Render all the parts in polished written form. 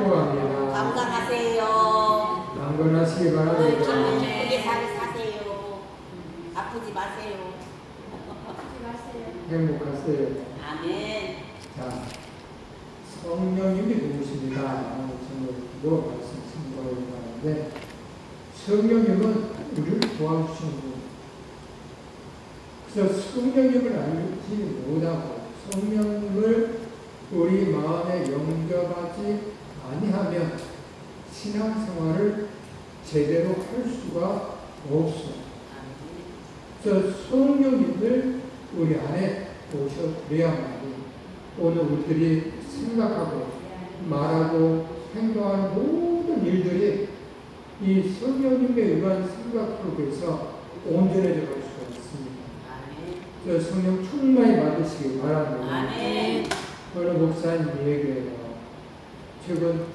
축복합니다. 감사하세요. 강건하시기 바랍니다. 기쁘게 사세요. 아프지 마세요. 행복하세요. 아멘. 자, 성령님이 누구십니까? 저는 그거 말씀 참고하는데, 성령님은 우리를 도와주시는 분. 그래서 성령님을 알지 못하고 성령님을 우리 마음에 영접하지 아니하면 신앙생활을 제대로 할 수가 없어. 그래서 성령님을 우리 안에 오셔드려야만 오늘 우리들이 생각하고 말하고 행동하는 모든 일들이 이 성령님의 의한 생각 속에서 온전해져 갈 수가 있습니다. 그래서 성령 충만히 받으시기 바랍니다. 아멘. 어느 목사님에게 최근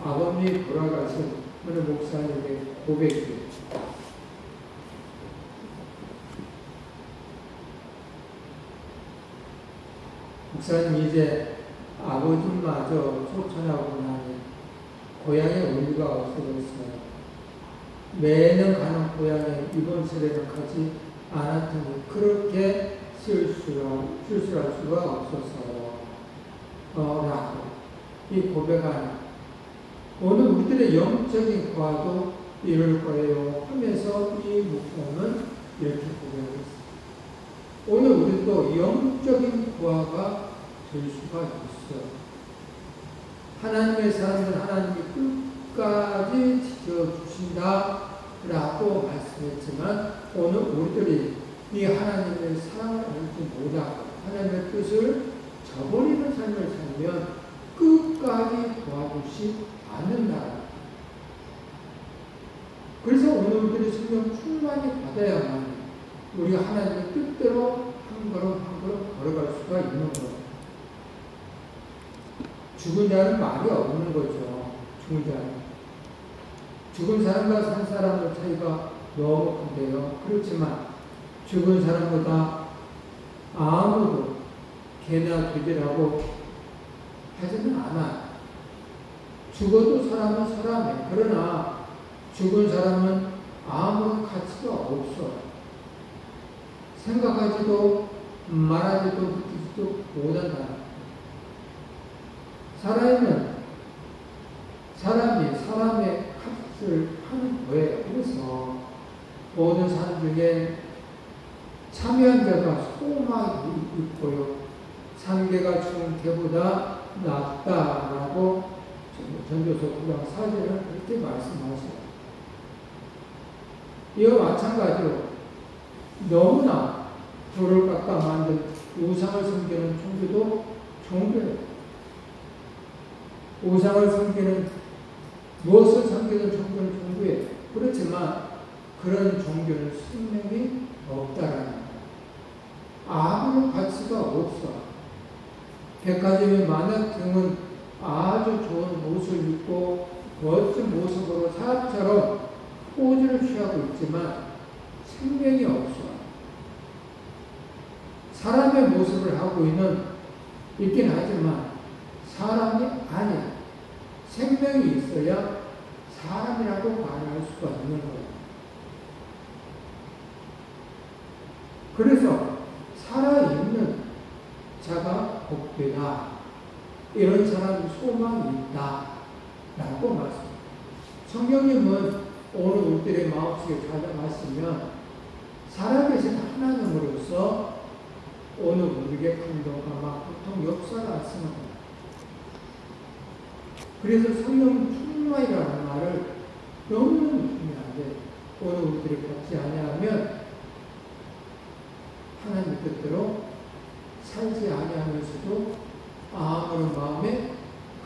아버님이 돌아가신 어느 목사님의 고백이 목사님 이제 아버지마저 소천하고 나니 고향에 우리가 없어졌어요. 매년 가는 고향에 이번 세례를 가지 않았더니 그렇게 실수할 수가 없었어요. 라고 이 고백하는 오늘 우리들의 영적인 과도 이룰 거예요 하면서 이 목사님은 이렇게 고백했어요. 오늘 우리도 영적인 구화가 될 수가 있어요. 하나님의 사람들 하나님이 끝까지 지켜주신다 라고 말씀했지만 오늘 우리들이 이 하나님의 사랑을 알지 못하고 하나님의 뜻을 저버리는 삶을 살면 끝까지 도와주시 않는다. 그래서 오늘 우리들이 성령 충만히 받아야만 우리가 하나님의 뜻대로 한 걸음 한 걸음 걸어갈 수가 있는 거예요. 죽은 자는 말이 없는 거죠. 죽은 사람과 산 사람의 차이가 너무 큰데요. 그렇지만 죽은 사람보다 아무도 개나 돼지라고 하지는 않아요. 죽어도 사람은 사람이에요. 그러나 죽은 사람은 아무런 가치가 없어요. 생각하지도 말하지도 느끼지도 못한다. 살아있는 사람이 사람의 값을 하는 거예요. 그래서 모든 사람 중에 참여한 자가 소망이 있고요. 상대가 죽은 개보다 낫다라고 전도서 9장 4절을 그렇게 말씀하셔요. 이와 마찬가지로 너무나 돌을 깎아 만든 우상을 섬기는 종교도 종교예요. 우상을 섬기는 무엇을 섬기는 종교는 종교예요. 그렇지만 그런 종교는 생명이 없다라는 거예요. 아무런 가치가 없어. 백화점의 만약 등은 아주 좋은 옷을 입고 멋진 모습으로 사람처럼 포즈를 취하고 있지만 생명이 없어. 사람의 모습을 하고 있긴 하지만 사람이 아니야. 생명이 있어야 사람이라고 말할 수가 있는 거예요. 그래서 살아있는 자가 복되다. 이런 사람이 소망이 있다. 라고 말씀합니다. 성령님은 오늘 우리들의 마음속에 찾아왔으면 살아계신 하나님으로서 오늘 우리에게 감동하며 보통 역사를 하시는 겁니다. 그래서 성령 충만이라는 말을 너무 중요한데 오늘 우리들이 받지 아니하면 하나님 뜻대로 살지 아니하면서도 아무런 마음에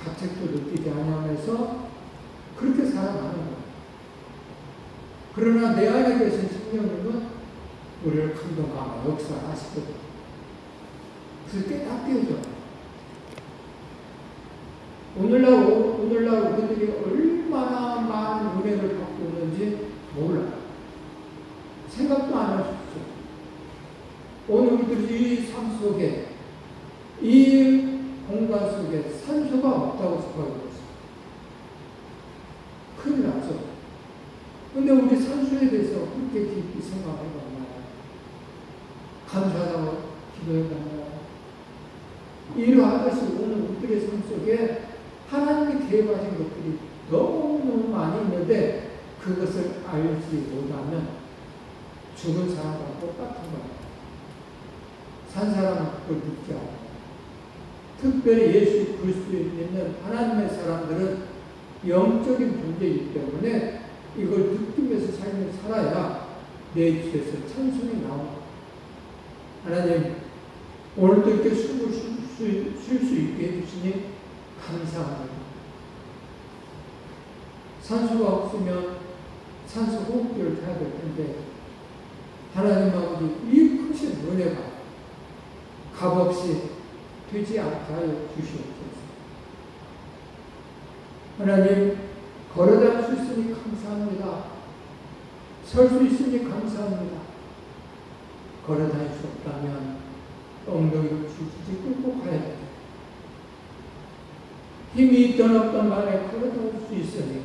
가책도 느끼지 아니하면서 그렇게 살아가는 거예요. 그러나 내 안에 계신 성령님은 우리를 감동하며 역사하시거든요. 그래서 깨닫게해줘요. 오늘날 우리들이 얼마나 많은 은혜를 받고 있는지 몰라요. 생각도 안 할 수 있어요. 오늘 우리들이 이 삶 속에, 이 공간 속에 산소가 없다고 생각하고 있어요. 큰일 났죠. 근데 우리 산수에 대해서 그렇게 깊이 생각해봤나요? 감사하다고 기도해봤나요? 이러하듯이 오늘 우리들의 삶 속에 하나님이 개입하신 것들이 너무너무 많이 있는데 그것을 알지 못하면 죽은 사람과 똑같은 거예요. 산 사람은 그걸 믿지 않아요. 특별히 예수 그리스도를 믿는 하나님의 사람들은 영적인 존재이기 때문에 이걸 느끼면서 삶을 살아야 내 입에서 찬송이 나옵니다. 하나님, 오늘도 이렇게 숨을 쉴 수 있게 해주시니 감사합니다. 산소가 없으면 산소 호흡기를 해야 될 텐데 하나님 아버지 이 크신 은혜가 값없이 되지 않게 하여 주시옵소서. 하나님, 걸어다닐 수 있으니 감사합니다. 설 수 있으니 감사합니다. 걸어다닐 수 없다면 엉덩이를 지지직 끌고 가야 됩니다. 힘이 있던 없던 간에 걸어다닐 수 있으니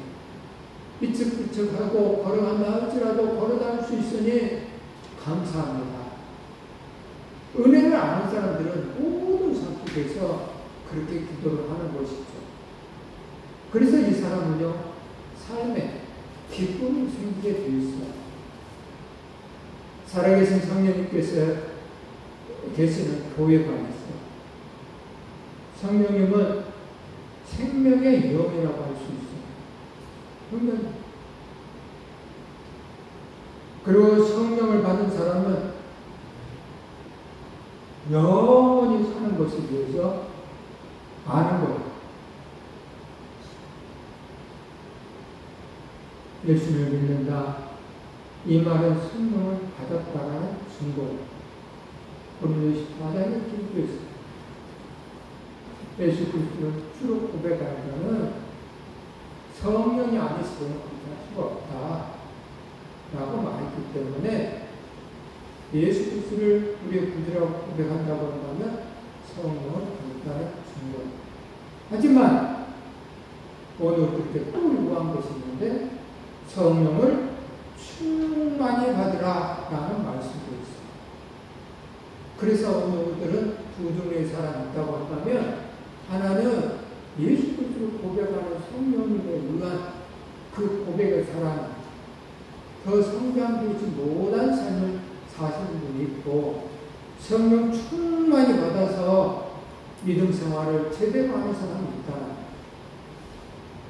삐쩍삐쩍하고 걸어간다 할지라도 걸어다닐 수 있으니 감사합니다. 은혜를 아는 사람들은 모든 삶 속에서 그렇게 기도를 하는 것이죠. 그래서 이 사람은요, 삶에 기쁨이 생기게 되어 있어요. 살아계신 성령님께서 계시는 교회가 있어요. 성령님은 생명의 영이라고 할 수 있어요. 분명히. 그리고 성령을 받은 사람은 영원히 사는 것에 대해서 아는 거예요. 예수를 믿는다. 이 말은 성령을 받았다라는 증거예요. 오늘 14장에 기록되어 있습니다. 예수 그리스도를 주로 고백하는 자는 성령이 아니시면 할 수가 없다 라고 말했기 때문에 예수 그리스도를 우리의 구주라고 고백한다고 한다면 성령을 받았다는 증거예요. 하지만 오늘 그렇게 또 요구한 것이 있는데 성령을 충만히 받으라 라는 말씀도 있어요. 그래서 오늘들은 두 종류의 사람이 있다고 한다면 하나는 예수 그리스도를 고백하는 성령님에 의한 그 고백의 사람, 더 성장되지 못한 삶을 사시는 분이 있고 성령 충만히 받아서 믿음 생활을 제대로 하는 사람이 있다.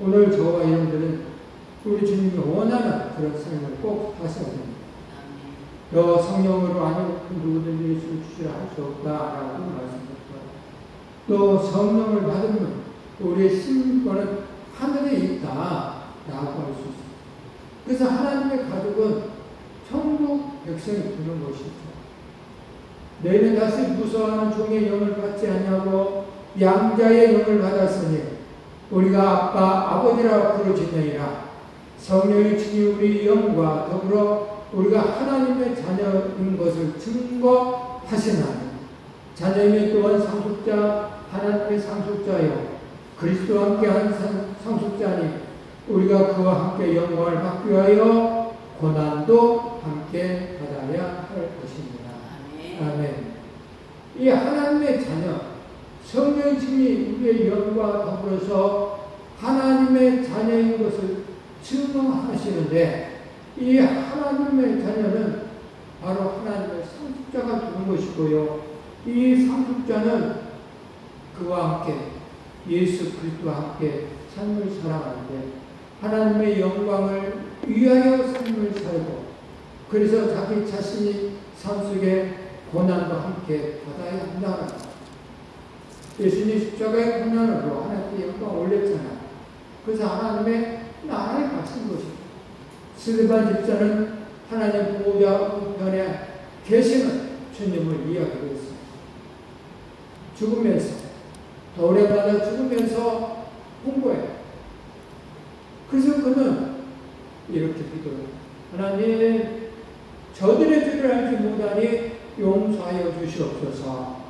오늘 저와 여러분들은 우리 주님이 원하는 그런 삶을 꼭 하셔야 됩니다. 너 성령으로 아니면 누구든 예수를 주시라 할 수 없다라고 말씀드렸고, 또 성령을 받으면 우리의 신권은 하늘에 있다라고 할 수 있습니다. 그래서 하나님의 가족은 천국 백성이 되는 것이죠. 너희는 다시 무서워하는 종의 영을 받지 아니하고 양자의 영을 받았으니 우리가 아빠 아버지라 부르짖느니라. 성령이 친히 우리 영과 더불어 우리가 하나님의 자녀인 것을 증거하시나니 자녀이면 또한 상속자 하나님의 상속자요 그리스도와 함께한 상속자니 우리가 그와 함께 영광을 받기 위하여 고난도 함께 받아야 할 것입니다. 아멘. 이 하나님의 자녀 성령이 친히 우리의 영과 더불어서 하나님의 자녀인 것을 증명하시는데 이 하나님의 자녀는 바로 하나님의 상속자가 되는 것이고요. 이 상속자는 그와 함께 예수 그리스도와 함께 삶을 살아가는데 하나님의 영광을 위하여 삶을 살고 그래서 자기 자신이 삶 속에 고난과 함께 받아야 한다는 것. 예수님 십자가의 고난으로 하나님께 영광을 올렸잖아요. 그래서 하나님의 나라에 갇힌 것입니다. 스데반 집사는 하나님 보호자 우편에 계시는 주님을 이야기했습니다. 죽으면서 돌에 받아 죽으면서 홍보해요. 그래서 그는 이렇게 기도해요. 하나님 저들의 죄를 알지 못하니 용서하여 주시옵소서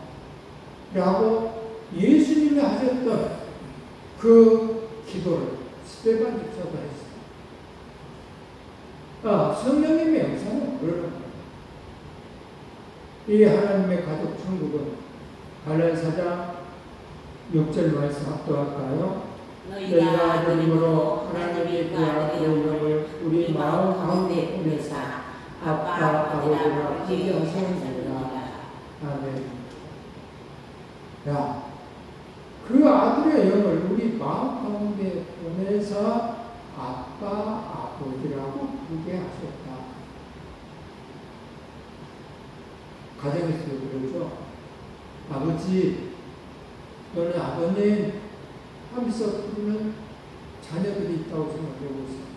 라고 예수님이 하셨던 그 기도를 스데반 집사가 했어요. 성령님의 영상은 그러는 거예요. 이 하나님의 가족 천국은 갈라디아서 6절 말씀 합독할까요? 너희가 아들임으로 하나님의 그 아들의 영을 우리 마음 가운데 보내사 아빠 아버지라 부르게 하셨느니라. 아멘. 야, 그 아들의 영을 우리 마음 가운데 보내서 아빠 아버지라고 부르게 하셨다. 가정에서 그러죠. 아버지 또는 아버님 하면서 부르는 자녀들이 있다고 생각하고 있습니다.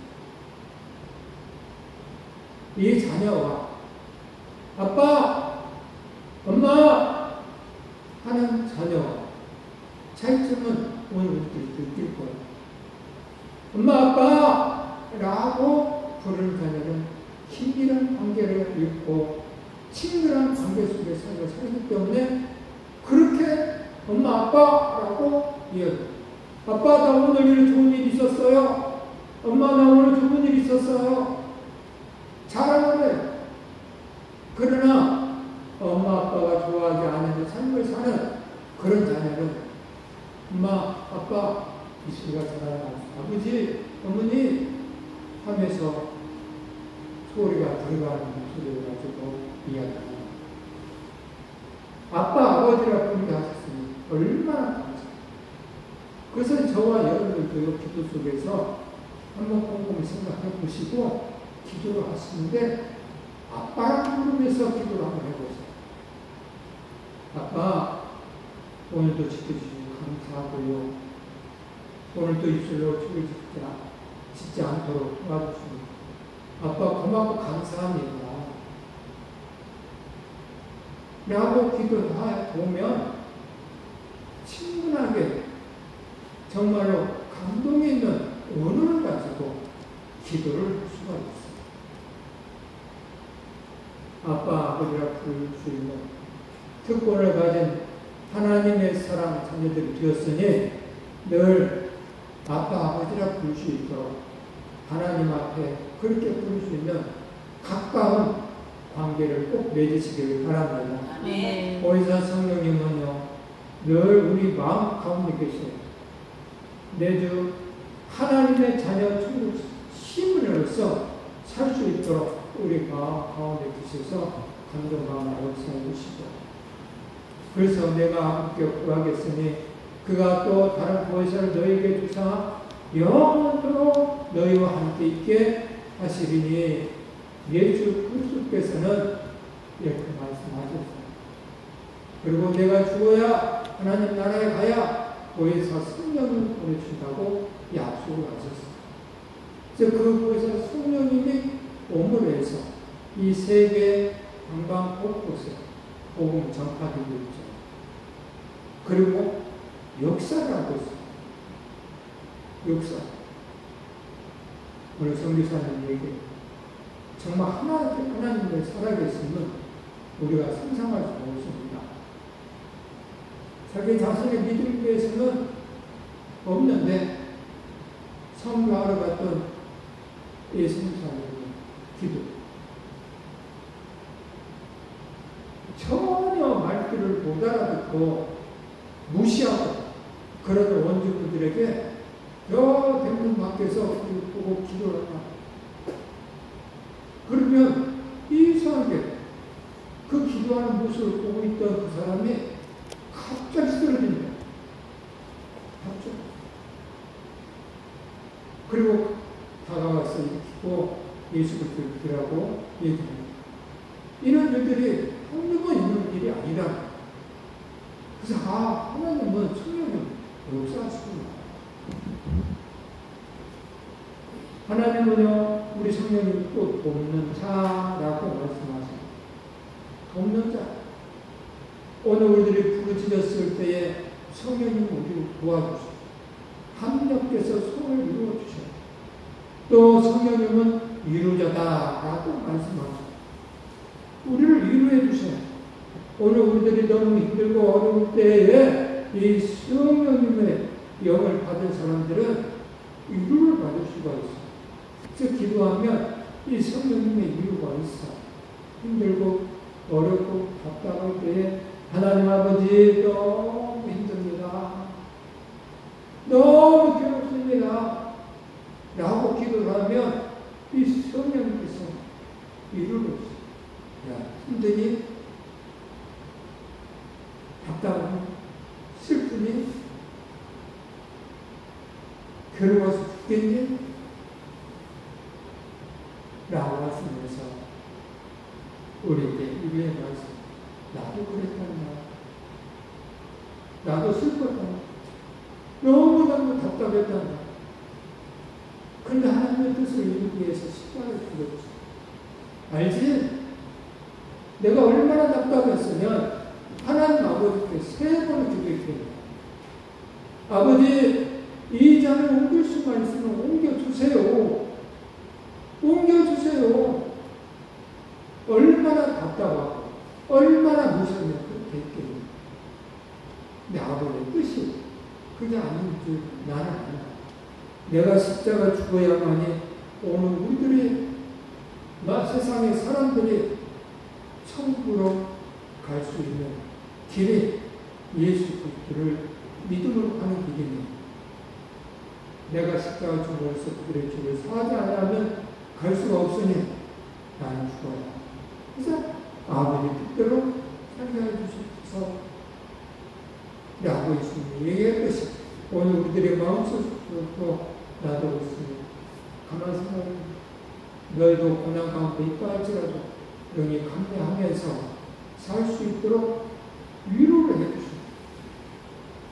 이 자녀와 아빠, 엄마 하는 자녀와 차이점은 오늘 우리들이 느낄 거예요. 엄마, 아빠라고 부르는 자녀는 친밀한 관계를 잃고 친밀한 관계 속에 삶을 살기 때문에 그렇게 엄마, 아빠라고 이야기해요. 아빠, 나 오늘 좋은 일 있었어요. 엄마, 나 오늘 좋은 일 있었어요. 잘하는데. 그러나 엄마, 아빠가 좋아하지 않는 삶을 사는 그런 자녀는 엄마, 아빠, 이 소리가 전화가 아버지, 어머니 하면서 소리가 들어가는 목소리를 가지고 이야기합니다. 아빠, 아버지라 부르게 하셨으니 얼마나 감사해요. 그래서 저와 여러분들도 기도 속에서 한번 곰곰이 생각해 보시고 기도를 하시는데 아빠라고 부르면서 기도를 한번 해보세요. 아빠, 오늘도 지켜주시니 감사하고요. 오늘도 입술로 죽을 짓지 않도록 도와주시니 아빠 고맙고 감사합니다. 라고 기도해보면 친근하게 정말로 감동이 있는 언어를 가지고 기도를 할 수가 있어요. 아빠, 아버지라 부를 수 있는 특권을 가진 하나님의 사랑 자녀들이 되었으니 늘 아빠, 아버지라 부를 수 있도록 하나님 앞에 그렇게 부를 수 있는 가까운 관계를 꼭 맺으시길 바랍니다. 아멘. 보혜사 성령님은요, 늘 우리 마음 가운데 계셔요. 매주 하나님의 자녀 천국 시민으로서 살 수 있도록 우리 마음 가운데 계셔서 감동하고 역사해 주시고, 그래서 내가 함께 구하겠으니 그가 또 다른 보혜사를 너희에게 주사 영원토록 너희와 함께 있게 하시리니 예수 그리스도께서는 이렇게 말씀하셨어요. 그리고 내가 죽어야 하나님 나라에 가야 보혜사 성령을 보내준다고 약속을 하셨어요. 그래서 그 보혜사 성령님이 오므로 해서 이 세계 방방 곳곳에 복음 전파되고 있죠. 그리고 역사를 하고 있어요. 역사. 오늘 성교사님 얘기 정말 하나님을 살아계시면 우리가 상상할 수 없습니다. 자기 자신의 믿음에 대해서는 없는데 선교하러 갔던 예수님의 기도 전혀 말귀를 못 알아듣고 무시하고 그런 원주민들에게 저 대문 밖에서 보고 기도를 한다. 그러면 이상하게 그 기도하는 모습을 보고 있던 그 사람이 갑자기 쓰러집니다. 갑자기. 그리고 다가와서 읽고 예수 그리스도라고 얘기합니다. 이런 일들이 한두 번 있는 일이 아니라, 그래서 하나님은 성령을 역사하시구나. 하나님은요, 우리 성령님 또 돕는 자라고 말씀하세요. 돕는 자. 오늘 우리들이 부르짖었을 때에 성령님 우리를 도와주시고 합력해서 손을 이루어주셔요. 또 성령님은 위로자다라고 말씀하세요. 우리를 위로해 주셔요. 오늘 우리들이 너무 힘들고 어려울 때에 이 성령님의 영을 받은 사람들은 위로를 받을 수가 있어요. 그래서 기도하면 이 성령님의 이유가 있어. 힘들고 어렵고 답답할 때에 하나님 아버지 너무 힘듭니다. 너무 괴롭습니다. 라고 기도를 하면 이 성령님께서 이유를 없어. 야, 힘드니? 답답하니? 슬프니? 괴로워서 죽겠니? 라고 하시면서 우리에게 이루의 말씀, 나도 그랬단다. 나도 슬펐단다. 너무너무 답답했단다. 그런데 하나님의 뜻을 이루기 위해서 십자가를 죽였지. 알지? 내가 얼마나 답답했으면 하나님 아버지께 3번을 기도했겠냐. 아버지, 이 잔을 옮길 수만 있으면 옮겨주세요. 옮겨주세요. 얼마나 답답하고 얼마나 무섭냐 그렇게 했겠냐. 근데 아버지의 뜻이 그게 아닌 줄 나는 안다. 내가 십자가 죽어야만이 오늘 우리들이 세상의 사람들이 천국으로 갈 수 있는 길이 예수 그리스도를 믿음으로 가는 길이니 내가 십자가 죽어서 그들의 죄를 사하지 않으면 갈 수가 없으니 나는 죽어야. 그래서 아버지 뜻대로 살게 해주셔서 라고 예수님이 얘기했듯이 오늘 우리들의 마음속으로 나도 있으니 가만히 생각해. 너희도 고난 가운데 있다 할지라도 영이 감내하면서 살 수 있도록 위로를 해주셔.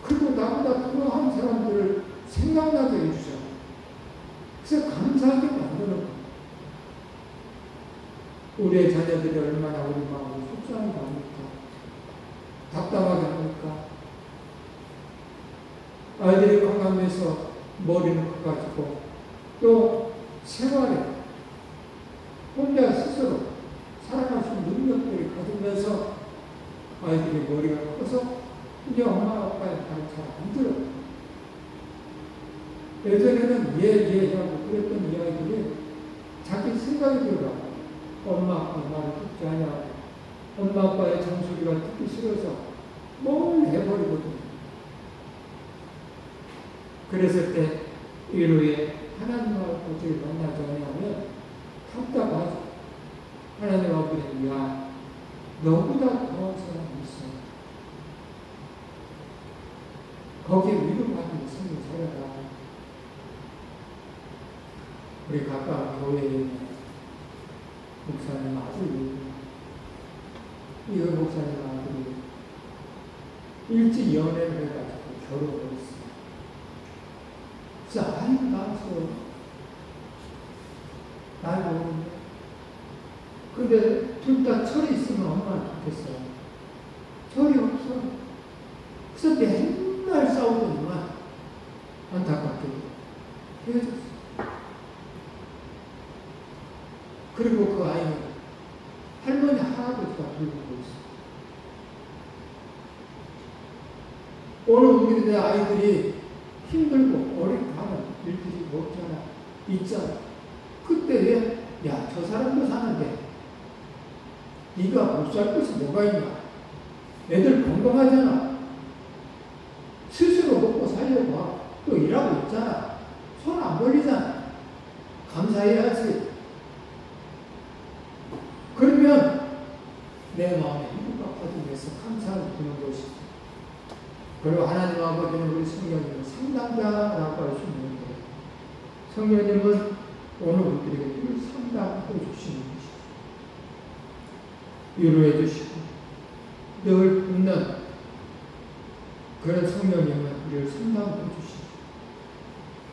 그리고 나보다 그러한 사람들을 생각나게 해주셔. 그래서 감사하게 만드는 거야. 우리의 자녀들이 얼마나 우리 마음을 속상하게 합니까? 답답하게 합니까? 아이들이 건강해서 머리는 커가지고 또 생활에 혼자 스스로 살아갈 수 있는 능력들이 가지면서 아이들이 머리가 커서 이제 엄마 아빠의 말을 잘 안 들어. 예전에는 예 하고 그랬던 이 아이들이 자기 생각이 들어. 엄마 아빠 말을 듣지 않냐. 엄마 아빠의 잔소리가 듣기 싫어서 뭘 해버리거든. 그랬을 때 위로에 하나님 아버지를 만나지 않으면 답답하죠. 하나님 아버지는 야 너보다 더한 사람이 있어. 거기에 위로받는 삶을 살아라. 우리 가까운 교회에 있는 목사님 아들이 이거 목사님 아들이 일찍 연애를 해가지고 결혼을 했어요. 그래서 아이고 나왔어. 날 모르는데. 근데 둘 다 철이 있으면 얼마나 좋겠어요. 철이 없어. 그래서 맨날 싸우더니만 안타깝게 헤어졌어. 그리고 그 아이는 할머니 할아버지가 돌보고 있어. 오늘 우리들의 아이들이 힘들고 어렵다는 일들이 없잖아. 있잖아. 그때 야, 저 사람도 사는데 네가 못 살 것이 뭐가 있나? 애들 건강하잖아. 스스로 먹고 살려고 하고 또 일하고 있잖아. 손 안 벌리잖아. 감사해야지. 그러면 내 마음에 이웃과 받으면서 감사를 드는 것이지. 그리고 하나님 아버지는 우리 성령님을 상담자라고 할 수 있는 거예요. 성령님은 오늘 우리들에게 늘 상담해 주시는 것이죠. 위로해 주시고 늘 웃는 그런 성령님은 우리를 상담해 주시죠.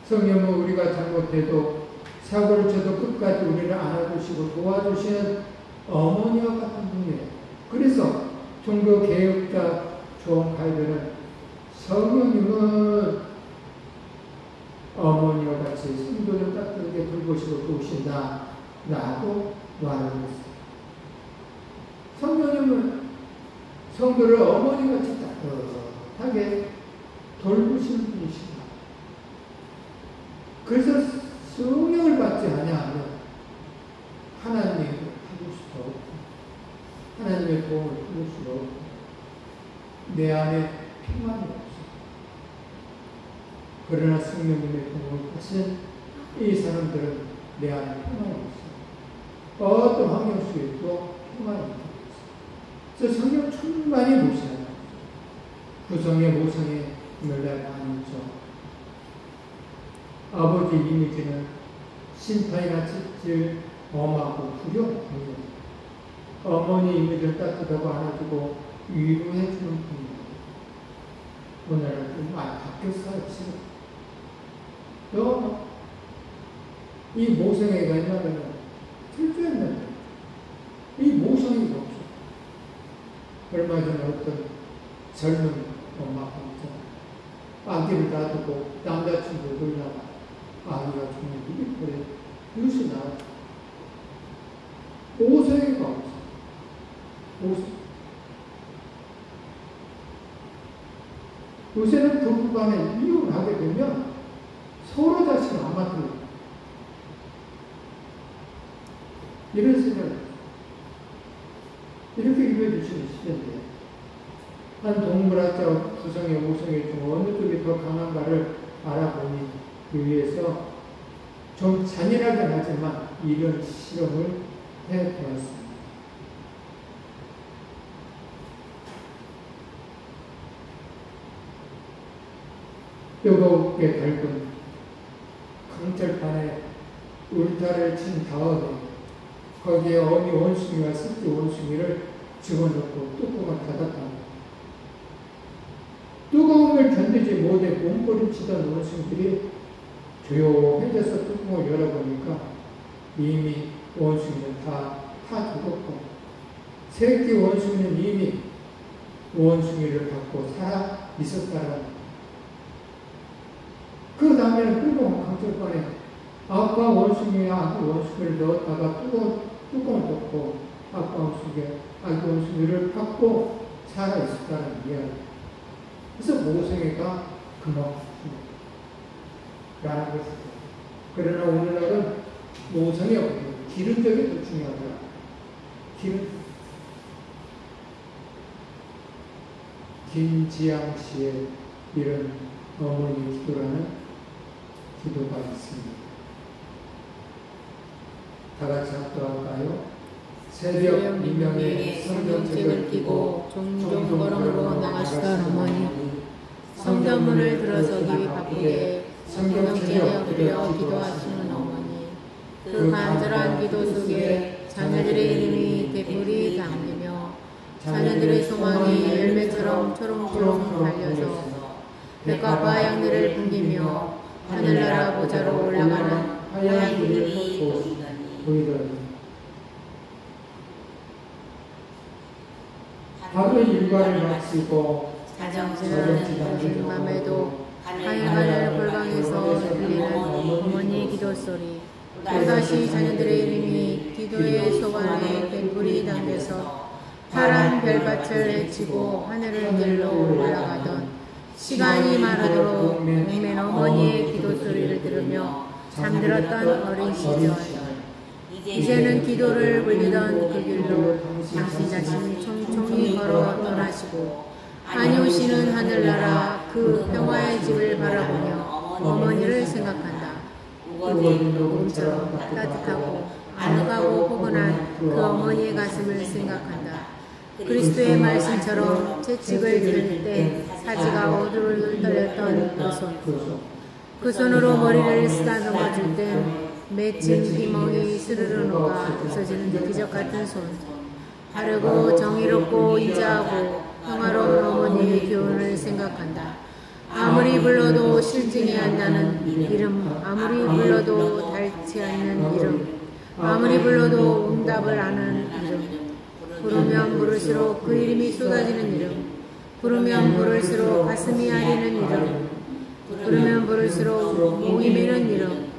성령은 우리가 잘못해도 사고를 쳐도 끝까지 우리를 안아주시고 도와주시는 어머니와 같은 분이에요. 그래서 종교개혁자 존 칼빈은 성령님은 어머니와 같이 성도를 따뜻하게 돌보시고 도우신다 라고 말을 했어요. 성령님은 성도를 어머니같이 따뜻하게 돌보시는 분이십니다. 그래서 성령을 받지 아니하면 성령의 도움을 받을수록 내 안에 평안이 없어. 그러나 성령님의 도움을 받은 이 사람들은 내 안에 평안이 없어. 어떤 환경 속에도 평안이 없어. 그래서 성령 충만히 모셔야 돼. 구성의 모성에 멸날 많이 있죠. 아버지 이미지는 심판이나 찔찔 엄하고 불효합니다. 어머니 이미지를 따뜻하고 안아주고 위로해주는 분입니다. 오늘은 좀 바뀌었어요. 너무 이 모성애가 있냐면 철저했는데 이 모성애가 없어. 얼마 전에 어떤 젊은 엄마가 있잖아. 아기를 놔두고 남자친구를 놀다가 아기가 죽는 일이 그래. 뉴스 나왔어. 모성애가 없어. 요새는 부부간에 이혼하게 되면 서로 자식을 안 맡으려고. 이런 생각을 이렇게 읽어주시는 시대인데, 한 동물학자 구성의 모성애 중 어느 쪽이 더 강한가를 알아보기 위해서 좀 잔인하긴 하지만 이런 실험을 해보았습니다. 뜨겁게 달군 강철판에 울타를 친 다음에 거기에 어미 원숭이와 새끼 원숭이를 집어넣고 뚜껑을 닫았다. 뜨거움을 견디지 못해 몸부림치던 원숭이들이 조용해져서 뚜껑을 열어보니까 이미 원숭이는 다 죽었고 새끼 원숭이는 이미 원숭이를 받고 살아 있었다는. 그 다음에는 뜨거운 강철판에 아빠 원숭이와 아기 원숭이를 넣었다가 뚜껑을 덮고 아빠 원숭이, 아기 원숭이를 받고 살아있었다는 이야기. 그래서 모성애가 그만큼이라는 것이죠. 그러나 오늘날은 모성애 없고 기름적이 더 중요하더라. 김지양 씨의 이런 어머니 기도라는 기도가 있습니다. 다 같이 합도할까요? 새벽 미명에 성경책을 띄고 종종 걸음으로 나가시던 어머니, 성전문을 들어서기 바쁘게 성경책에 엎드려 기도하시는 어머니, 그 간절한 기도 속에 자녀들의 이름이 대불이 담기며 자녀들의 소망이 열매처럼 초롱초롱 달려서 백합화 양들을 풍기며 하늘나라 보좌로 올라가는 하얀 길이 보이더니 하루 일과를 마치고 자정지나는 밤에도 하늘하늘 골방에서 들리는 어머니의 기도소리, 또다시 자녀들의 이름이 기도의 소관에 촛불이 담겨서 파란 별밭을 헤치고 하늘을 길러 올라가던 시간이 마르도록 맨 어머니의 기도소리를 들으며 잠들었던 어린 시절, 이제는 기도를 울리던 그 길로 당신 자신이 총총히 걸어 떠나시고 안이오시는 하늘나라 그 평화의 집을 바라보며 어머니를 생각한다. 우거진 녹음처럼 따뜻하고 아늑하고 포근한 그 어머니의 가슴을 생각한다. 그리스도의 말씀처럼 채찍을 들 때 사지가 오들오들 떨렸던 그 손, 그 손으로 머리를 쓰다듬어 줄 땐 맺힌 기멍이 스르르 녹아 없어지는 기적 같은 손, 바르고 정의롭고 인자하고 평화로운 어머니의 교훈을 생각한다. 아무리 불러도 실증이 안 나는 이름, 아무리 불러도 닳지 않는 이름, 아무리 불러도 응답을 아는 이름, 부르면 부를수록 그 이름이 쏟아지는 이름, 부르면 부를수록 가슴이 아리는 이름, 부르면 부를수록 목이 메는 이름.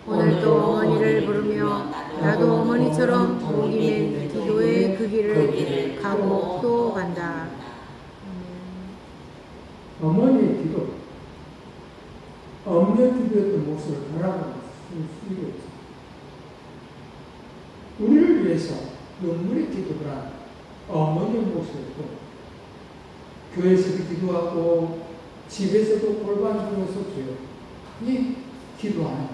오늘도 어머니를 부르며 나도 어머니처럼 목이 맨 기도의 그 길을 가고 또 간다. 어머니의 기도, 엄녀 기도했던 모습을 바라볼 수 있겠죠. 우리를 위해서 눈물의 기도를 한 어머니 목소리도 교회에서도 기도하고 집에서도 골반 중에서 조용히 기도하는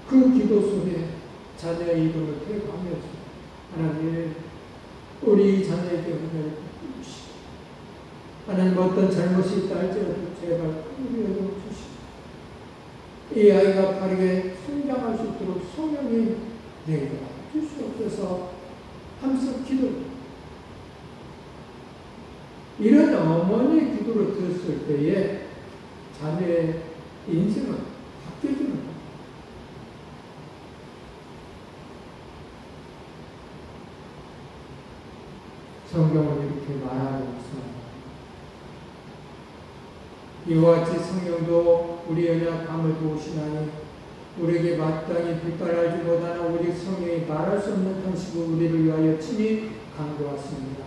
그 기도 속에 자녀의 이름을 대고하면서 하나님 우리 자녀에게 은혜를 주시고 하나님 어떤 잘못이 있다 할지라도 제발 은혜를 주시고 이 아이가 바르게 성장할 수 있도록 성령이 내게 주시옵소서 하면서 기도합니다. 이런 어머니의 기도를 들었을 때에 자녀의 인생은 바뀌어지는 거예요. 성경은 이렇게 말하고 있습니다. 이와 같이 성령도 우리 연약함을 도우시나니 우리에게 마땅히 빛발하지 못하나 우리 성령이 말할 수 없는 탄식으로 우리를 위하여 친히 간구하십니다.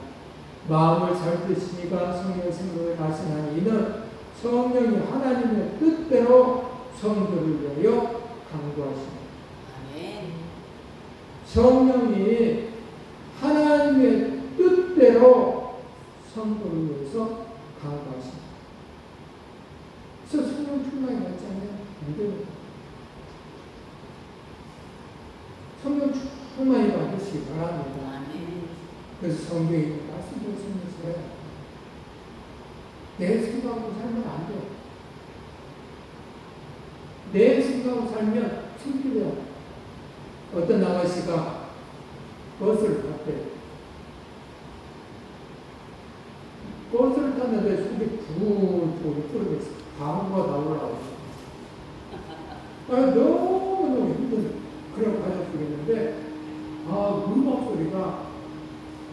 마음을 잘 드시니까 성령의 생각을 아시나니 이는 성령이 하나님의 뜻대로 성도를 위하여 간구하십니다. 성령이 하나님의 뜻대로 성도를 위해서 간구하십니다. 그래서 성령 충만이 맞지 않으면 안 됩니다. 성령 충만히 받으시기 바랍니다. 그래서 성경이 말씀드렸으면서 내 생각하고 살면 안 돼요. 내 생각하고 살면 창피해요. 어떤 아가씨가 버스를 탔대요. 버스를 탔는데 속이 불불 끓어있어. 방구가 나오려고. 너무너무 힘든 그런 가족들이었는데, 음악 소리가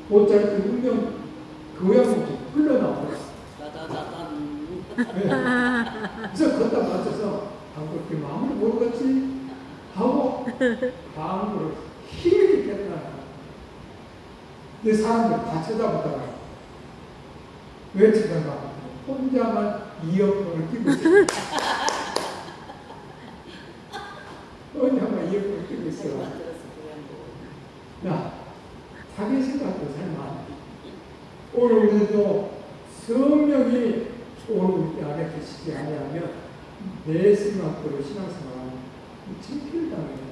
못잘 때 운명 교양목이 흘러나오더라고요. 그래서 걷다 맞춰서 방구를 아무리 모르겠지 하고 방구를 힘있게 뺐다. 근데 사람들 다 쳐다보다가 왜 쳐다봐? 혼자만 이어폰을 끼고 있어. 혼자만 이어폰을 끼고 있어. 야, 자기 생각도 잘 만. 오늘 우리도 성령이 오늘 우리 안에 계시지 아니하면 내 생각대로 신앙생활하면 창피를 당해요.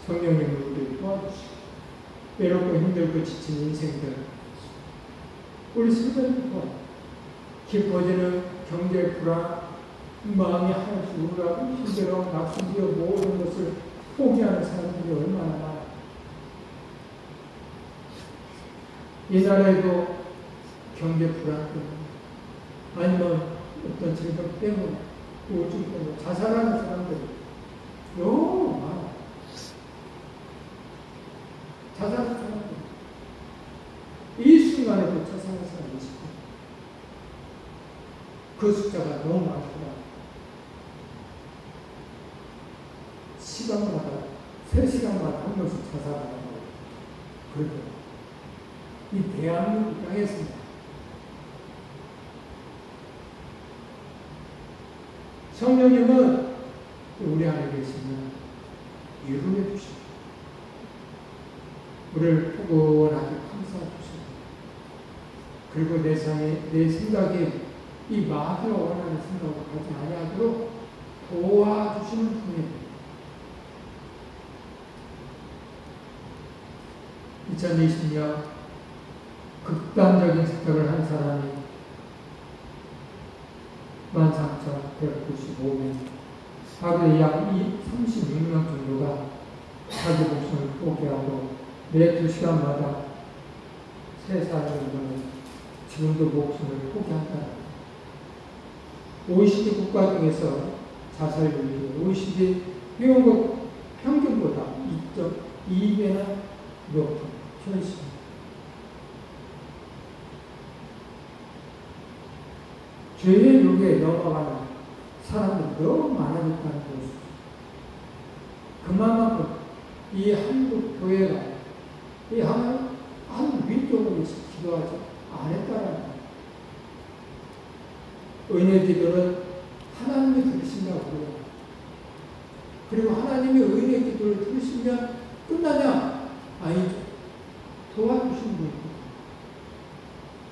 성령님을 우리 도와주시고 외롭고 힘들고 지친 인생들 우리 세대부터 깊어지는 경제 불안 마음이 하나씩 우울하고 힘들어 낙심되어 모든 것을 포기하는 사람들이 얼마나 많아요. 이 나라에도 경제 불안 때문에 아니면 어떤 질병 때문에 우울증 때문에 자살하는 사람들이 너무 많아요. 자살하는 사람들 이 순간에도 자살하는 사람이 있습니다. 그 숫자가 너무 많더라. 시간마다 3시간마다 한 명씩 자살하는 거예요. 그렇게 이 대한민국 땅에서입니다. 성령님은 우리 안에 계시면 위로해 주십니다. 우리를 포근하게 감싸 주십니다. 그리고 내 생각에 이 마귀가 원하는 생각을 가지 아니하도록 도와주시는 분입니다. 2020년 극단적인 선택을 한 사람이 13,195명, 하루에 약 36명 정도가 자기 목숨을 포기하고 매 2시간마다 3살 정도는 지금도 목숨을 포기한다. OECD 국가 중에서 자살률이 OECD 회원국 평균보다 2.2배나 높은 현실입니다. 죄의 욕에 넘어가는 사람들이 너무 많아졌다는 것이죠. 그만큼 이 한국 교회가 이 한 위쪽으로 기도하지 않았다는 거예요. 은혜 기도는 하나님이 들으신다고 그래요. 그리고 하나님이 은혜 기도를 들으시면 끝나냐? 아니죠. 도와주시는 분입니다.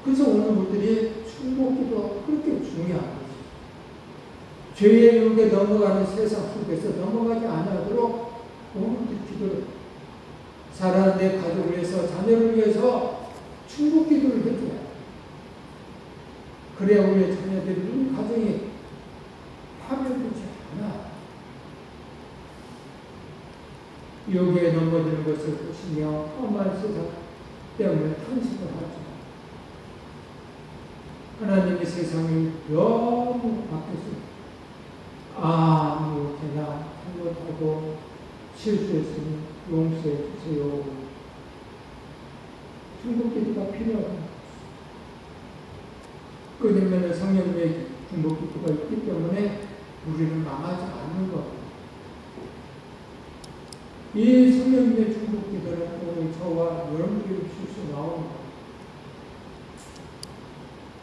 그래서 오늘 우리들이 충복기도 그렇게 중요한 거죠. 죄의 유혹에 넘어가는 세상 속에서 넘어가지 않도록 오늘도 기도를 사랑하는 내 가족을 위해서, 자녀를 위해서 충복기도를 해줘야 돼. 그래야 우리 자녀들이, 우리 가정이 파멸되지 않아. 여기에 넘어지는 것을 보시며 험한 세상 때문에 탄식을 하죠. 하나님의 세상이 너무 바뀌었습니다. 아무렇게나 잘못하고 실수했으니 용서해 주세요. 중복기도가 필요합니다. 끊이면 성령의 중복기도가 있기 때문에 우리는 망하지 않는 겁니다. 이 성령의 중복기도는 오늘 저와 여러분들이 실수 나오는 겁니다.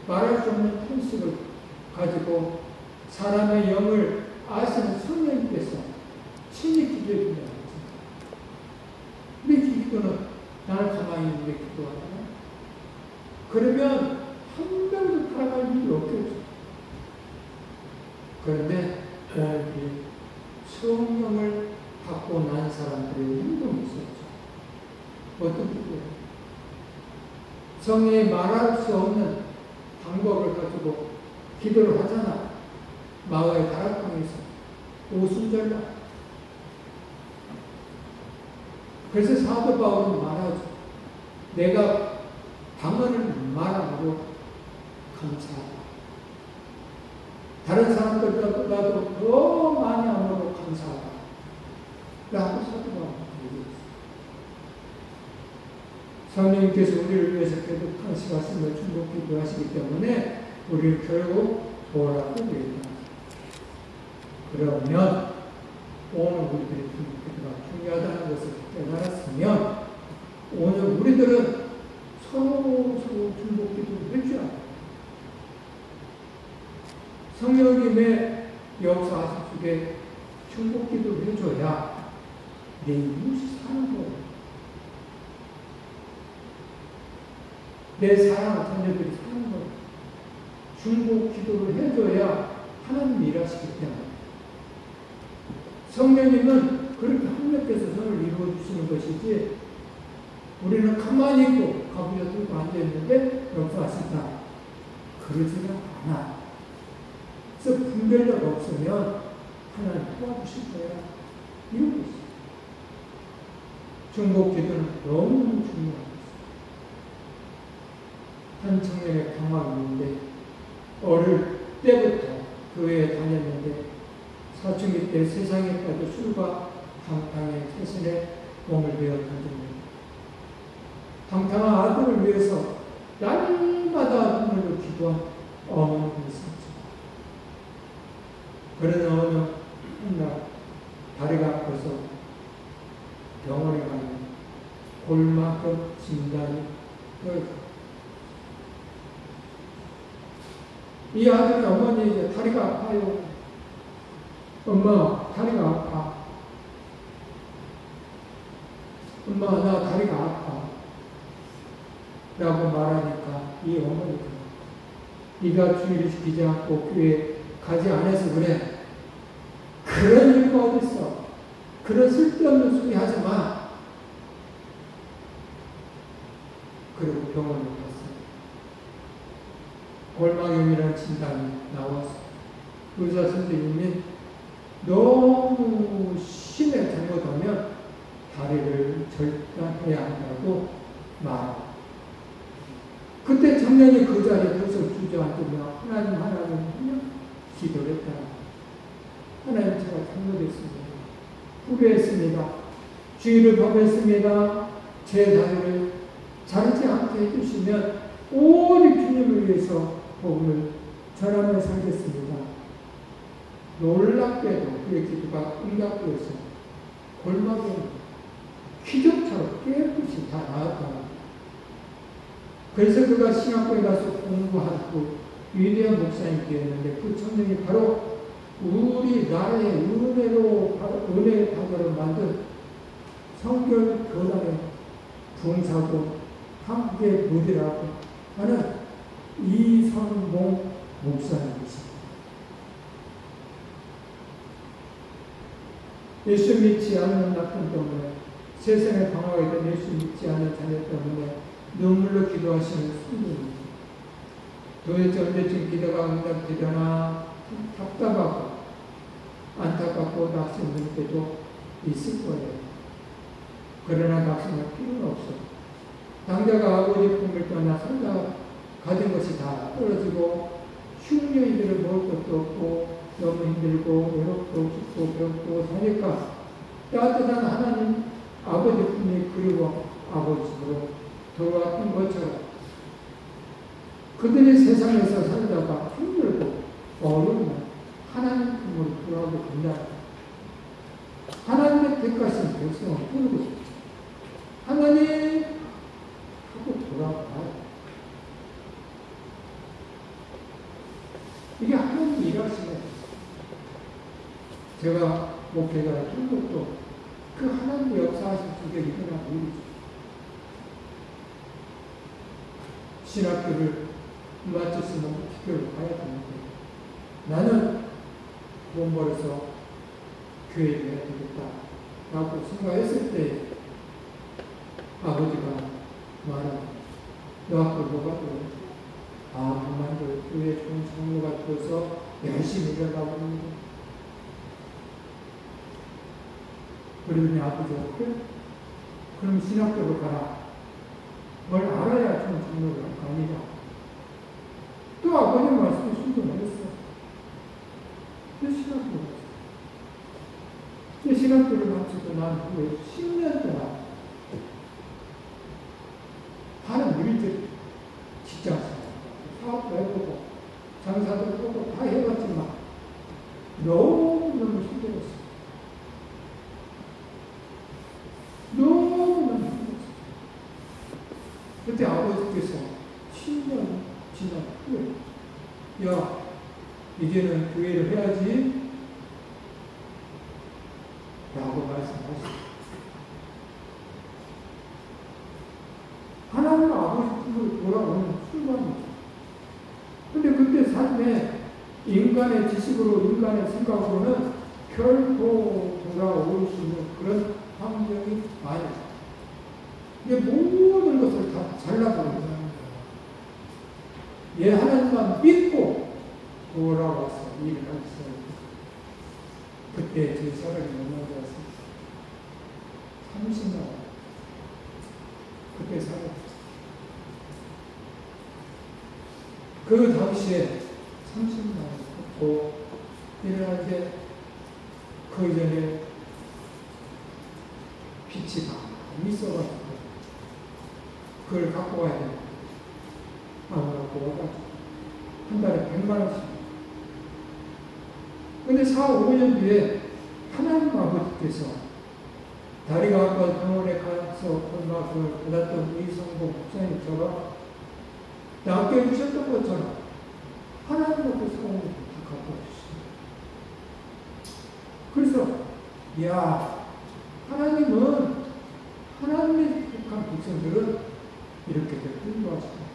말할 수 없는 탄식을 가지고 사람의 영을 아시는 성령님께서 친히 기도해 준다는 거죠. 우리 기도는 나를 가만히 있는데 기도하잖아. 그러면 한 명도 살아갈 일이 없겠죠. 그런데 오늘 성령을 받고 난 사람들의 행동이 있었죠. 어떤 기도예요? 성령이 말할 수 없는 방법을 가지고 기도를 하잖아. 마을의 다락방에서 오순절날. 그래서 사도 바울은 말하죠. 내가 방언을 말하고 감사하다. 다른 사람들보다도 더 많이 하므로 감사하다. 라고 사도 바울은 얘기했어요. 성령님께서 우리를 위해서 계속 탄식하시며 충복기도 하시기 때문에 우리를 결국 도와라고 얘기합니다. 그러면 오늘 우리들의 충복기도가 중요하다는 것을 깨달았으면 오늘 우리들은 서로 충복기도를 해줘야 합니다. 성령님의 역사하신 속에 충복기도를 해줘야 내 이웃이 사는 거예요. 내 사랑하는 자녀들이 사는 거예요. 충복기도를 해줘야 하나님 일하시기 때문에. 성령님은 그렇게 합력해서 선을 이루어주시는 것이지 우리는 가만히 있고 가부좌 들고 앉아있는데 역사하신다. 그러지가 않아. 그래서 분별력 없으면 하나님 도와주실 거야. 이러고 있어요. 중복기도는 너무너무 중요한 거예요. 한 청년의 방황이 있는데 어릴 때부터 교회에 다녔는데 사춘기 때 세상에 빠져 술과 방탕의 태신에 몸을 베어 던집니다. 방탕한 아들을 위해서 날마다 눈물로 기도한 어머니가 있었죠. 그러나 어느 날 다리가 아파서 병원에 가면 골마급 진단이 떨어졌다. 이 아들은 어머니에게 다리가 아파요. 엄마, 다리가 아파. 엄마, 나 다리가 아파. 라고 말하니까 이 어머니가 네가 주의를 지키지 않고 교회에 가지 않아서 그래. 그런 이유가 어딨어. 그런 쓸데없는 소리 하지 마. 그리고 병원에 갔어요. 골막염이라는 진단이 나와서 의사 선생님이 너무 심해 잘못하면 다리를 절단해야 한다고 말합니다. 그때 청년이 그 자리에 계속 주저앉으며 하나님 하며 기도를 했다. 하나님 제가 잘못했습니다. 후회했습니다. 주의를 범했습니다. 제 다리를 자르지 않게 해주시면 오직 주님을 위해서 복음을 전하며 살겠습니다. 놀랍게도 그의 기도가 응답되어서 골막은 기적처럼 깨끗이 다 나았다. 그래서 그가 신학교에 가서 공부하고 위대한 목사님이 되었는데 그 청년이 바로 우리 나라의 은혜를 받으러 만든 성결 교단의 봉사도 함께 모델하고 하는 이성봉 목사님이십니다. 예수 믿지 않는 낙동 때문에 세상에 방황하게 된 예수 믿지 않는 자녀 때문에 눈물로 기도하시는 성도입니다. 도대체 언제쯤 기도가 응답되려나 답답하고 안타깝고 낙심될 때도 있을 거예요. 그러나 낙심할 필요는 없어요. 당자가 아버지 품을 떠나 살다 가진 것이 다 떨어지고 흉년이들을 먹을 것도 없고 너무 힘들고 외롭고 춥고 괴롭고 사니까 따뜻한 하나님 아버지 품이 그리워 아버지 집으로 돌아왔던 것처럼 그들이 세상에서 살다가 힘들고 어려우면 하나님 품으로 돌아오고 간다. 하나님의 택하신 백성을 부르고 하나님 하고 돌아와요. 이게 하나님이 일하시네. 제가 목회가 한 것도 그 하나님의 역사하신 쪽에 일어나고 있죠. 신학교를 마쳤으면 기교를 가야 되는데 나는 돈 벌어서 교회를 해야 되겠다 라고 생각했을 때 아버지가 말하는 너 앞으로 뭐가 돼? 그만둬. 교회 좋은 장로가 되어서 열심히 일하라고 합니다. 그러더니 아버지가 그래? 그럼 신학교로 가라. 뭘 알아야 좋은 장로가 아니라 또 아버지 말씀에 순종했어. 신학교로 갔어. 신학교를 마치고 난 후에 10년 동안 하는 일들이 직장 사업도 해보고 장사도 해보고 다 해봤지만 너무너무 힘들었어. 너무너무 힘들었어. 그때 아버지께서 10년 지난 후에 야 이제는 교회를 해야지 라고 말씀하셨어요. 하나님 아버지 품으로 돌아오는 순간이죠. 근데 그때 삶에 인간의 지식으로 인간의 생각으로는 결코 돌아올 수 있는 그런 환경이 아니에요. 이게 모든 것을 다 잘라버립니다. 얘 하나님만 믿고 돌아와서 일을 하셨어요. 그때 제 사랑이 얼마나 되었습니까? 30만 원. 그때 살았어요. 그 당시에 30만 원 갖고 일어나는데 그 이전에 빚이 많이 있어가지고 그걸 갖고 와야 돼요. 안 갖고 와가지고 한 달에 100만 원씩. 근데 4, 5년 뒤에 하나님 아버지께서 다리가 아파 병원에 가서 건강을 받았던 이성봉 목사님처럼 낫게 해주셨던 것처럼 하나님 앞에 사람을 갖고 주십니다. 그래서 야 하나님은 하나님의 속한 백성들은 이렇게 인도하십니다.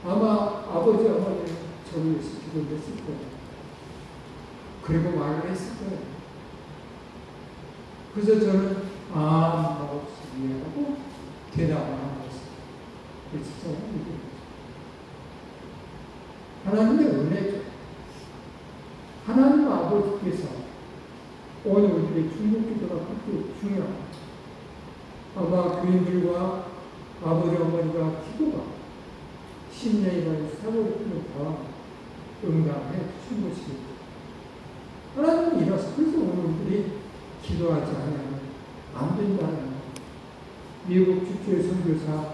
아마 아버지 어머니는 저를 위해서 기도를 했을 거예요. 그리고 말을 했을 거예요. 그래서 저는 하고 이해하고 대답을 한 것입니다. 그래서 하나님의 은혜죠. 하나님 아버지께서 오늘 우리들의 중보기도가 그렇게 중요합니다. 아마 교인들과 아버지 어머니가 기도가 10년이나 세월이 흐르다 응답해 주신 것이겠죠. 하나님은 이렇습니다. 그래서 오늘 우리들이 기도하지 않으면 안 된다는 거예요. 미국 주주의 선교사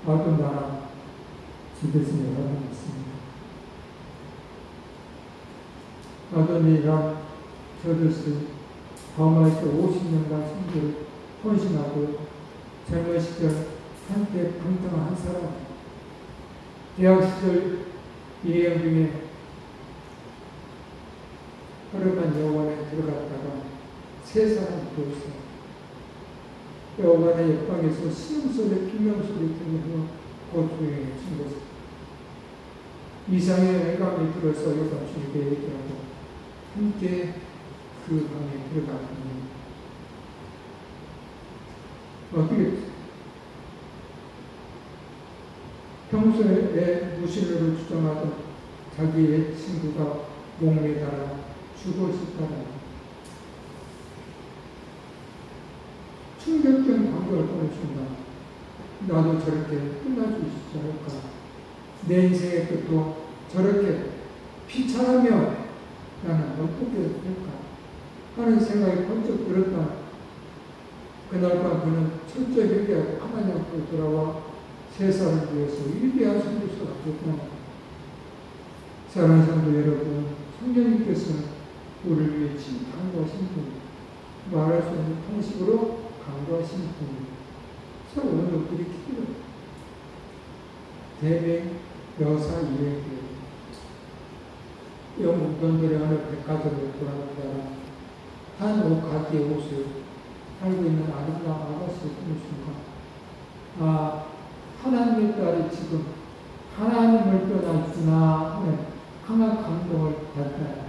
어떤 나라 집에서 여러 명 있습니다. 아버지랑 저들스 버마에서 50년간 선교를 헌신하고 젊은 시절 한때 방탕한 사람, 대학 시절 예행 중에 허름한 여원에 들어갔다가 세 사람이 되었어요. 여호와의 옆방에서 신음소리, 비명소리 들으며 고통해진 것입니다. 이상의 애감이 들어서 여호와 주님께 얘기하고 함께 그 방에 들어가니 어떻게 평소에 무신론을 주장하던 자기의 친구가 목매달아 죽어졌다는 충격적인 광고를 보내준다. 나도 저렇게 끝날 수 있지 않을까. 내 인생의 끝도 저렇게 비참하며 나는 어떻게 될까 하는 생각이 번쩍 들었다. 그날 밤 그는 철저히 회개하고 하나님 앞으로 돌아와 세 사람을 위해서 위대한 선교사가 되었다. 사랑하는 성도 여러분, 성령님께서는 우리를 위해 강구하신 분, 말할 수 없는 방식으로 강구하신 분, 서로 오늘 우리 기도를 대명 여사 이야기 영국 런던의 어느 백화점을 돌아다니다가 한 옷 가게의 옷을 팔고 있는 아름다운 아가씨를 보는 순간 하나님의 딸이 지금 하나님을 떠나주나 하는 강한 감동을 받았다.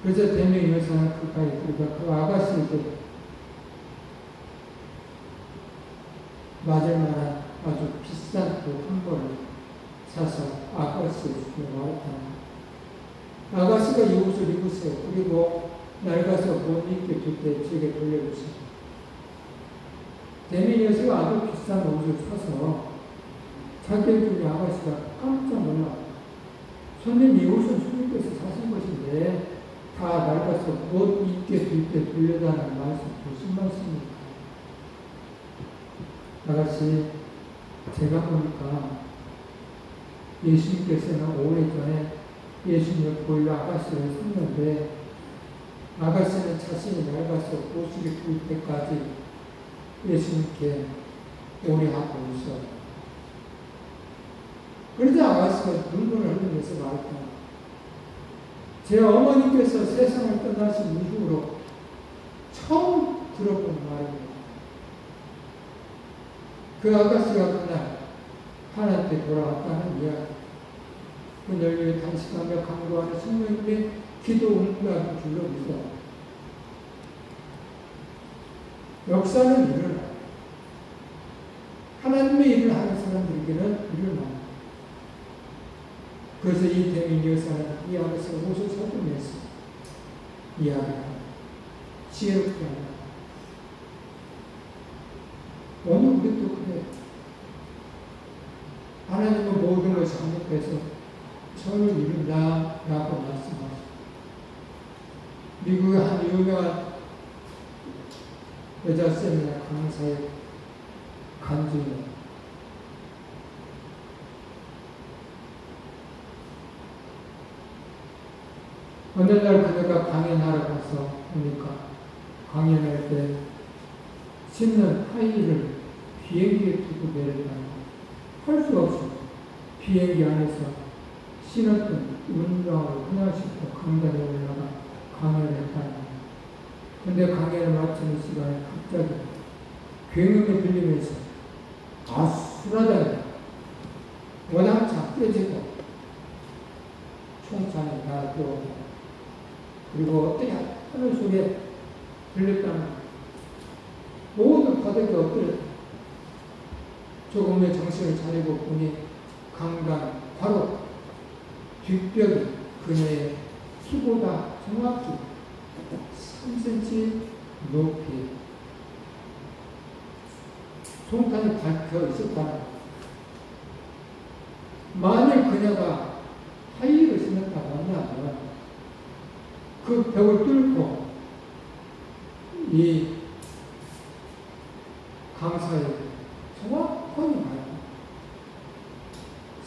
그래서 대명 여사는 가까이 들어가 그 아가씨에게 맞을 만한 아주 비싼 옷 한 벌을 사서 아가씨에게 말했다. 아가씨가 이 옷을 입으세요. 그리고 낡아서 못 입게 될 때 제게 돌려주세요. 대명 여사가 아주 비싼 옷을 사서 자기의 분이 아가씨가 깜짝 놀라. 손님 이 옷은 손님께서 사신 것인데 다 낡아서 못 입게 될 때 돌려달라는 말씀 무슨 말씀입니까? 아가씨, 제가 보니까 예수님께서는 오래전에 예수님을 보이러 아가씨를 샀는데 아가씨는 자신이 낡아서 옷이 될 때까지 예수님께 오래 하고 있어. 그러자 아가씨가 눈물을 흘리면서 말했다. 제 어머니께서 세상을 떠나신 이후로 처음 들어본 말입니다. 그 아가씨가 그날 하나님께 돌아왔다는 이야기. 그날 위해 단식하며 강구하는 성령님의 기도 응답인 줄로 믿어. 역사는 일어나. 하나님의 일을 하는 사람들에게는 일어나. 그래서 이 대명 여사는 이 아가씨가 옷을 사주면서 이야기합니다. 지혜롭게 합니다. 오늘 우리도 그래. 하나님은 모든 것을 한몫해서 저를 이룬다라고 말씀하십니다. 미국의 한 유명한 여자 세미나 강사의 간증입니다. 어느 날 그녀가 강연하러 가서 보니까 강연할 때 신는 하이힐을 비행기에 두고 내렸다는 할 수 없이 비행기 안에서 신었던 운동을 그냥 신고 강단에 올라가 강연을 했다는 거예요. 근데 강연을 마치는 시간에 갑자기 굉음이 들리면서 아수라장이 원앙차 깨지고 총창이 다 들어오고 그리고 어떻게 하늘 속에 들렸다는 거예요. 모든 바닥에 엎드렸다. 조금의 정신을 차리고 보니 강단 바로 뒷벽이 그녀의 키보다 정확히 3cm 높이 송탄이 박혀 있었다. 만일 그녀가 하이힐을 신었다고 한다면 그 벽을 뚫고 이 강사에 정확하게 말합니다.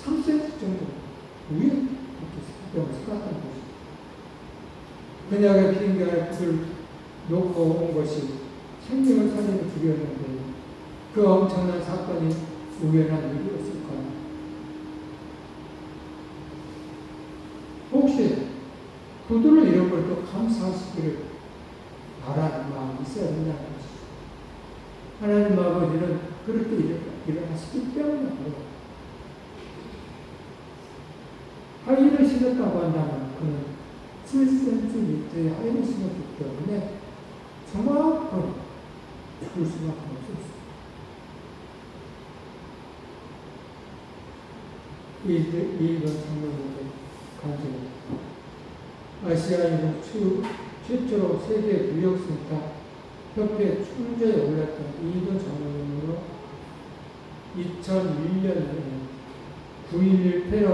3cm 정도 위에 이렇게 습관했던 것이 그녀가 비행기 안에 불을 놓고 온 것이 생명을 살리는 길이었는데 그 엄청난 사건이 우연한 일이었을까요? 혹시 구두를 잃어버려도 감사하시기를 바라는 마음이 있어야 된다는 것이죠. 하나님 아버지는 그렇게 일어나시기 때문에 하이를 신었다고 한다면 그는 7cm의 하이를 신었기 때문에 정확하게 죽을 수밖에 없었어요. 이런 장면을 가지고 아시아인은 최초로 세계 무역센터 협회 총재에 올랐던 이번 장면으로 2001년에 9.11 테러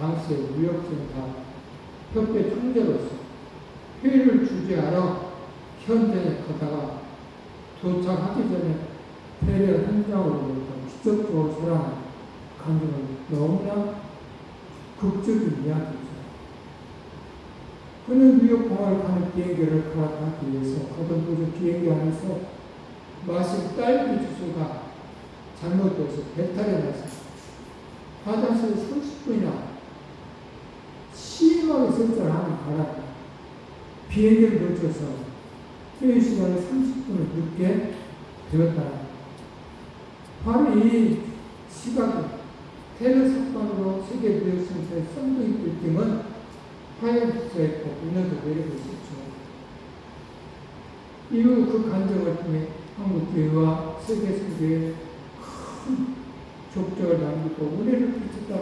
당시의 무역센터 협회 총재로서 회의를 주재하러 현장에 가다가 도착하기 전에 테러 현장으로 기적적으로 살아난 감정은 너무나 극적인 이야기죠. 그는 뉴욕공항을 가는 비행기를 갈아타기 위해서 거듭보는 비행기 안에서 마신 딸기 주스가 잘못돼서 배탈이 나서 화장실에 30분이나 심하게 설사를 하는 바람에 비행기를 놓쳐서 회의 시간에 30분을 늦게 되었다. 바로 이 시각이 테러 사건으로 세계 무역센터의 쌍둥이 빌딩은 하얀색으로 무너져 내리고 있었죠. 이후 그 간증을 통해 한국교회와 세계 선교에 큰 족적을 남기고 은혜를 끼쳤다.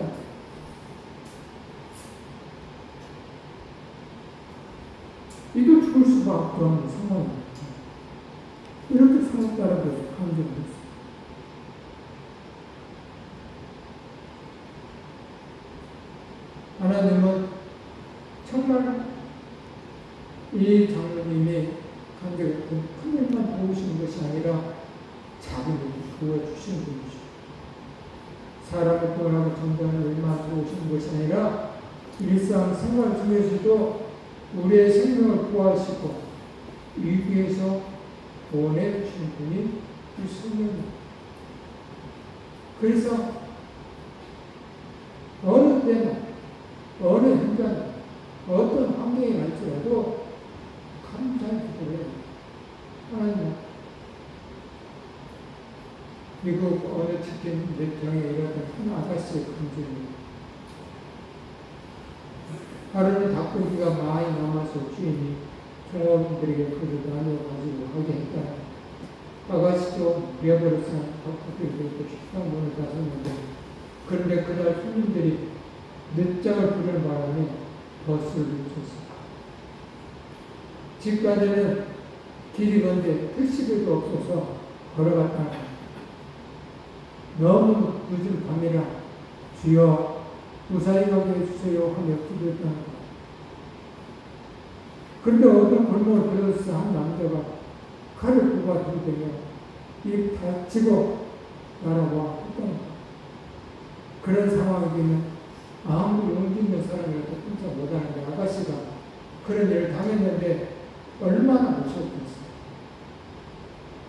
이도 죽을 수밖에 없는 상황입니다. 이렇게 살았다는 것을 간증했습니다. 하나님은 정말 이 장로님이 간증했던 큰 일만 도우시는 것이 아니라 작은 일을 도와주시는 분이죠. 사람을 구원하고 전도하는 일만 도우시는 것이 아니라 일상 생활 중에서도 우리의 생명을 구하시고 위기에서 구원해 주시는 분이 이 성령입니다. 그래서 어느 때나 어느 현장, 어떤 환경이 갈지라도 감사히 기도해요. 하나님, 미국 어느 치킨 매장에 일하던 한 아가씨의 감정입니다. 하루는 닭고기가 많이 남아서 주인이 종업원들에게 그를 나누어 가지고 가게 했다. 아가씨도 비어버려서 닭고기를 들고 식당 문을 닫았는데, 그런데 그날 손님들이 늦장을 부르는 바람에 버스를 놓쳤습니다. 집까지는 길이 먼데 택시비도 없어서 걸어갔다. 너무 늦은 밤이라 주여 무사히 가게 해주세요 하며 기도했다. 그런데 어떤 골목을 들어서 한 남자가 칼을 꼽아 들이대며 입 다치고 날아와 했다. 그런 상황이면 아무리 용기 있는 사람이라도 혼자 못하는데 아가씨가 그런 일을 당했는데 얼마나 무섭겠어요.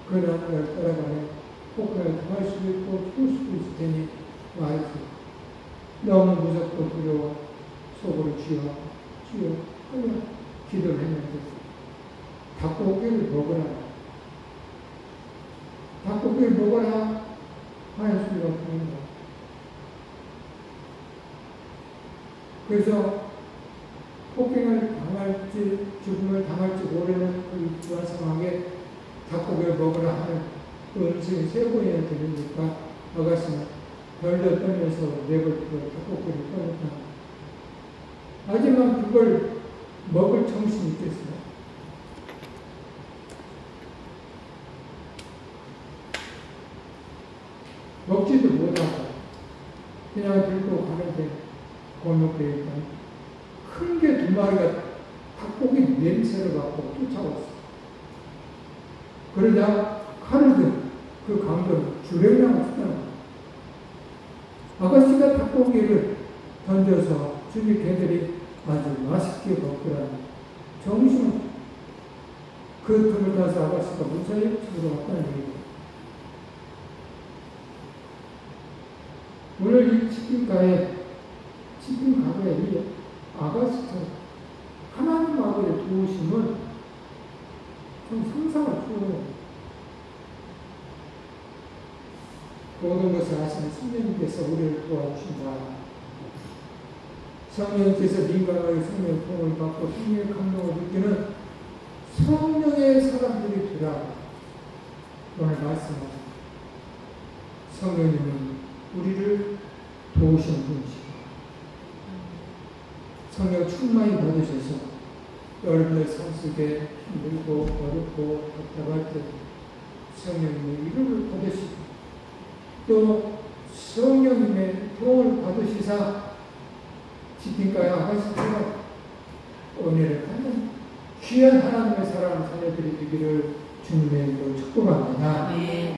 그 남자를 따라가면 폭행을 당할 수도 있고 죽을 수도 있을 테니 말이죠. 너무 무섭고 두려워 속으로 주여 하며 기도를 했는데 닭고기를 먹으라 하는 소리가 들립니다. 그래서 폭행을 당할지 죽음을 당할지 모르는 그 불안 상황에 닭고기를 먹으라 하는 그 음식이 3번이나 들으니까 아가씨는 덜덜 떨면서 랩을 풀어 닭고기를 꺼냈다. 하지만 그걸 먹을 정신이 있겠어요? 먹지도 못하고 그냥 들고 가는데 골목에 있던 큰 게 2마리가 닭고기 냄새를 맡고 쫓아왔어. 그러자 칼을 든 그 강도는 주랭랑을 쓰다는 아가씨가 닭고기를 던져서 주위 개들이 아주 맛있게 먹더라는 정신없이 그 틈을 타서 아가씨가 무사히 집으로 왔다는 얘기입니다. 오늘 이 치킨 가게에 이 아가씨처럼 하나님 아버지의 도우심은 좀 상상을 초월해요. 모든 것을 하시는 성령님께서 우리를 도와주신다. 성령님께서 민감하게 성령의 도움을 받고 성령의 감동을 느끼는 성령의 사람들이 되라. 오늘 말씀하십니다. 성령님은 우리를 도우시는 분이시고 성령 충만히 받으셔서 여러분의 삶 속에 힘들고 어렵고 답답할 때 성령님의 위로를 받으시고 또 성령님의 도움을 받으시사 지킨가요? 하실 때가 은혜를 받는 귀한 하나님의 사랑을 살려드리기를 주님의 이름으로 축복합니다.